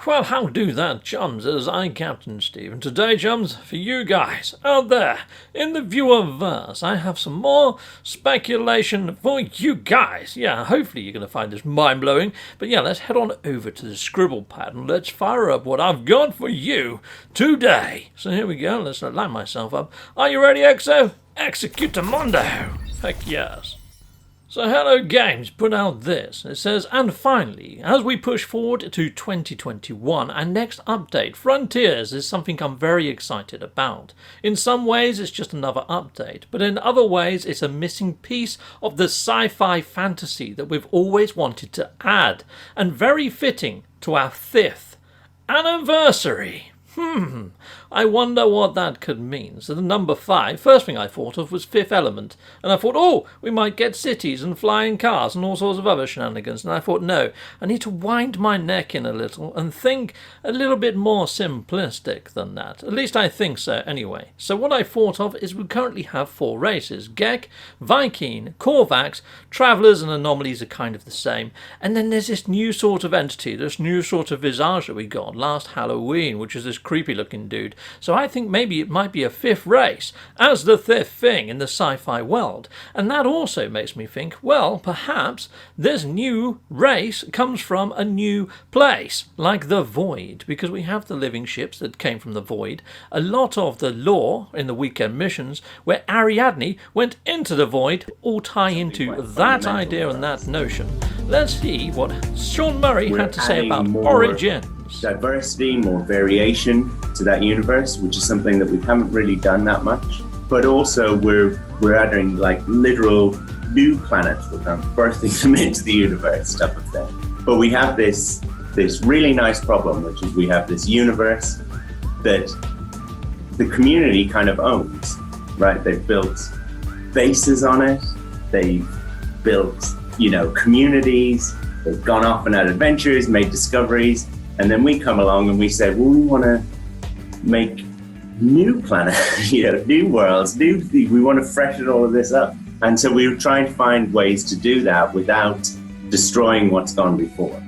Well, how do that, chums, as I'm Captain Steve, and today, chums, for you guys out there in the viewerverse, I have some more speculation for you guys. Yeah, hopefully you're going to find this mind-blowing, but yeah, let's head on over to the scribble pad and let's fire up what I've got for you today. So here we go, let's line myself up. Are you ready, Exo? Executamundo! Heck yes. So Hello Games put out this. It says, and finally, as we push forward to 2021, our next update, Frontiers, is something I'm very excited about. In some ways, it's just another update, but in other ways, it's a missing piece of the sci-fi fantasy that we've always wanted to add, and very fitting to our 5th anniversary. I wonder what that could mean. So the number 5, first thing I thought of was Fifth Element. And I thought, oh, we might get cities and flying cars and all sorts of other shenanigans. And I thought, no, I need to wind my neck in a little and think a little bit more simplistic than that. At least I think so anyway. So what I thought of is we currently have 4 races. Gek, Viking, Korvax, Travellers and Anomalies are kind of the same. And then there's this new sort of entity, this new sort of visage that we got last Halloween, which is this creepy looking dude. So I think maybe it might be a 5th race as the 5th thing in the sci-fi world. And that also makes me think, well, perhaps this new race comes from a new place, like the Void, because we have the living ships that came from the Void. A lot of the lore in the weekend missions where Ariadne went into the Void all tie into that idea and that notion. Let's see what Sean Murray had to say about Origins. Diversity, more variation to that universe, which is something that we haven't really done that much. But also we're adding like literal new planets. We're kind of birthing them into the universe type of thing. But we have this really nice problem, which is we have this universe that the community kind of owns, right? They've built bases on it. They've built, communities. They've gone off and had adventures, made discoveries. And then we come along and we say, well, we want to make new planets, new worlds, we want to freshen all of this up. And so we were trying to find ways to do that without destroying what's gone before.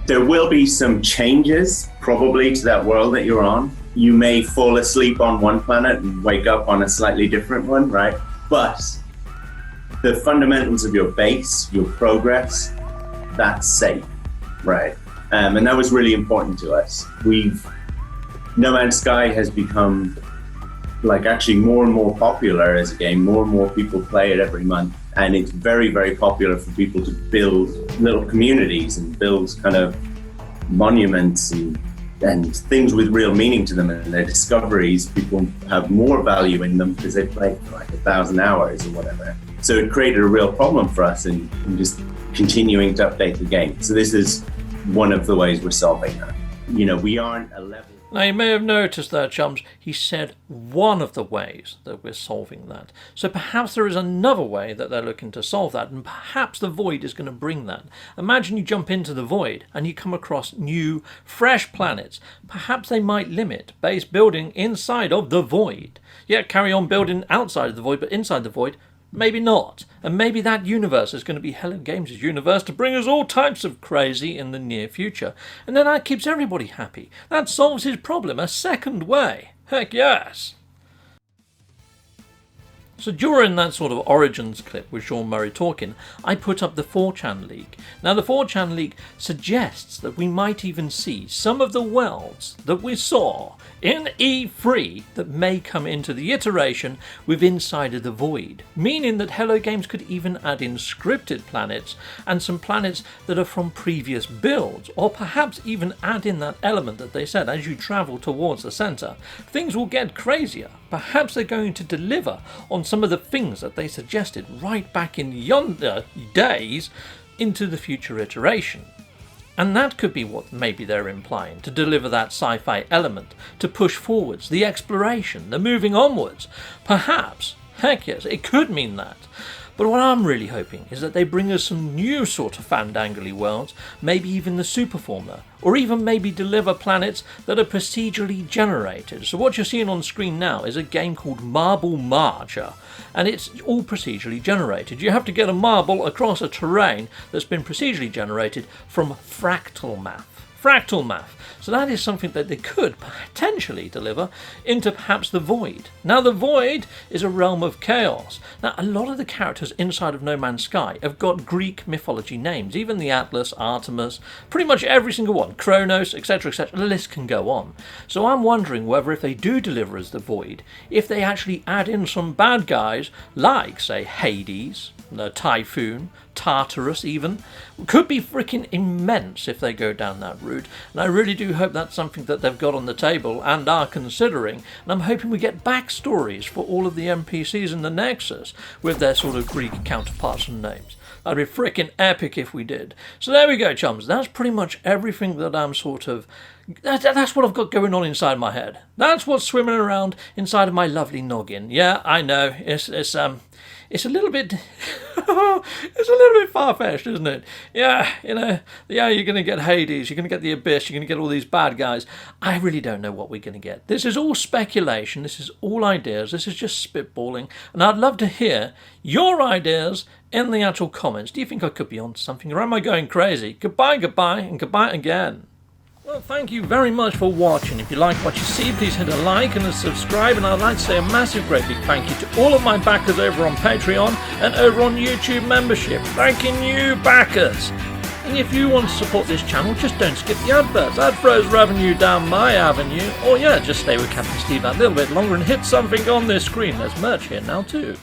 There will be some changes probably to that world that you're on. You may fall asleep on one planet and wake up on a slightly different one, right? But the fundamentals of your base, your progress, that's safe, right? And that was really important to us. No Man's Sky has become actually more and more popular as a game. More and more people play it every month. And it's very, very popular for people to build little communities and build kind of monuments and things with real meaning to them. And their discoveries, people have more value in them because they played for 1,000 hours or whatever. So it created a real problem for us in just continuing to update the game. So this is one of the ways we're solving that. We aren't a level. Now you may have noticed there, chums, he said one of the ways that we're solving that. So perhaps there is another way that they're looking to solve that, and perhaps the Void is going to bring that. Imagine you jump into the Void and you come across new, fresh planets. Perhaps they might limit base building inside of the Void. Yeah, carry on building outside of the Void, but inside the Void, maybe not. And maybe that universe is going to be Hello Games' universe to bring us all types of crazy in the near future. And then that keeps everybody happy. That solves his problem a second way. Heck yes. So during that sort of Origins clip with Sean Murray talking, I put up the 4chan leak. Now the 4chan leak suggests that we might even see some of the worlds that we saw in E3 that may come into the iteration with Inside of the Void, meaning that Hello Games could even add in scripted planets and some planets that are from previous builds, or perhaps even add in that element that they said as you travel towards the centre, things will get crazier. Perhaps they're going to deliver on some of the things that they suggested right back in yonder days into the future iteration. And that could be what maybe they're implying, to deliver that sci-fi element, to push forwards, the exploration, the moving onwards. Perhaps, heck yes, it could mean that. But what I'm really hoping is that they bring us some new sort of fandangly worlds, maybe even the Superformula, or even maybe deliver planets that are procedurally generated. So what you're seeing on screen now is a game called Marble Marcher, and it's all procedurally generated. You have to get a marble across a terrain that's been procedurally generated from fractal math. Fractal math. So that is something that they could potentially deliver into perhaps the Void. Now the Void is a realm of chaos. Now a lot of the characters inside of No Man's Sky have got Greek mythology names, even the Atlas, Artemis, pretty much every single one, Kronos, etc, etc, the list can go on. So I'm wondering whether if they do deliver as the Void, if they actually add in some bad guys like, say, Hades, the Typhoon, Tartarus even, could be freaking immense if they go down that route, and I really do hope that's something that they've got on the table and are considering, and I'm hoping we get backstories for all of the NPCs in the Nexus with their sort of Greek counterparts and names. That'd be freaking epic if we did. So there we go, chums. That's pretty much everything that I'm sort of... That's what I've got going on inside my head. That's what's swimming around inside of my lovely noggin. Yeah, I know. It's a little bit... it's a little bit far-fetched, isn't it? Yeah, you're going to get Hades, you're going to get the Abyss, you're going to get all these bad guys. I really don't know what we're going to get. This is all speculation, this is all ideas, this is just spitballing, and I'd love to hear your ideas in the actual comments. Do you think I could be on something, or am I going crazy? Goodbye, and goodbye again. Well, thank you very much for watching. If you like what you see, please hit a like and a subscribe, and I'd like to say a massive, great big thank you to all of my backers over on Patreon and over on YouTube membership. Thanking you, backers! And if you want to support this channel, just don't skip the adverts. That throws revenue down my avenue. Or yeah, just stay with Captain Steve that little bit longer and hit something on this screen. There's merch here now too.